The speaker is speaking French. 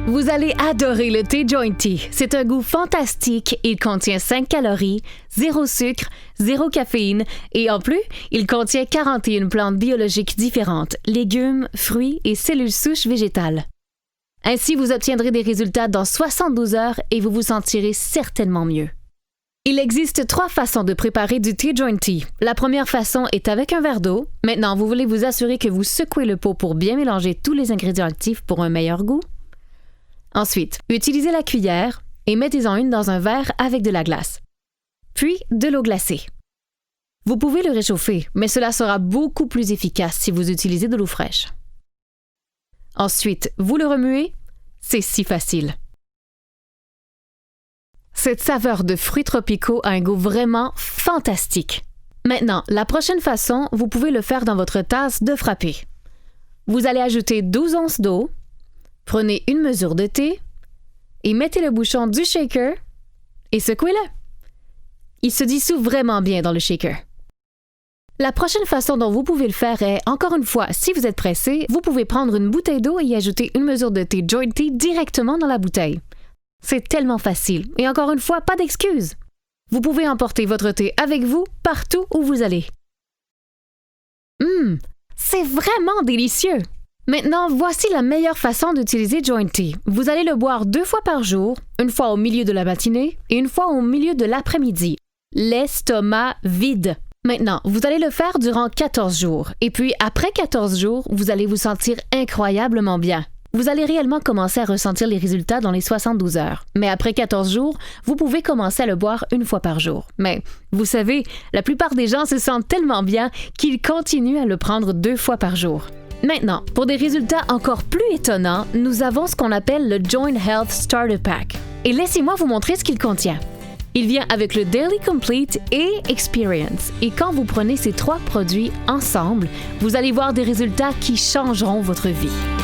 Vous allez adorer le thé Joint Tea. C'est un goût fantastique. Il contient 5 calories, 0 sucre, 0 caféine et en plus, il contient 41 plantes biologiques différentes, légumes, fruits et cellules souches végétales. Ainsi, vous obtiendrez des résultats dans 72 heures et vous vous sentirez certainement mieux. Il existe 3 façons de préparer du thé Joint Tea. La première façon est avec un verre d'eau. Maintenant, vous voulez vous assurer que vous secouez le pot pour bien mélanger tous les ingrédients actifs pour un meilleur goût. Ensuite, utilisez la cuillère et mettez-en une dans un verre avec de la glace. Puis, de l'eau glacée. Vous pouvez le réchauffer, mais cela sera beaucoup plus efficace si vous utilisez de l'eau fraîche. Ensuite, vous le remuez. C'est si facile. Cette saveur de fruits tropicaux a un goût vraiment fantastique. Maintenant, la prochaine façon, vous pouvez le faire dans votre tasse de frappé. Vous allez ajouter 12 onces d'eau, prenez une mesure de thé et mettez le bouchon du shaker et secouez-le. Il se dissout vraiment bien dans le shaker. La prochaine façon dont vous pouvez le faire est, encore une fois, si vous êtes pressé, vous pouvez prendre une bouteille d'eau et y ajouter une mesure de thé Joint Tea directement dans la bouteille. C'est tellement facile et encore une fois, pas d'excuses. Vous pouvez emporter votre thé avec vous partout où vous allez. C'est vraiment délicieux! Maintenant, voici la meilleure façon d'utiliser Joint Tea. Vous allez le boire 2 fois par jour, une fois au milieu de la matinée et une fois au milieu de l'après-midi. L'estomac vide. Maintenant, vous allez le faire durant 14 jours. Et puis, après 14 jours, vous allez vous sentir incroyablement bien. Vous allez réellement commencer à ressentir les résultats dans les 72 heures. Mais après 14 jours, vous pouvez commencer à le boire une fois par jour. Mais, vous savez, la plupart des gens se sentent tellement bien qu'ils continuent à le prendre 2 fois par jour. Maintenant, pour des résultats encore plus étonnants, nous avons ce qu'on appelle le Joint Health Starter Pack. Et laissez-moi vous montrer ce qu'il contient. Il vient avec le Daily Complete et Experience. Et quand vous prenez ces 3 produits ensemble, vous allez voir des résultats qui changeront votre vie.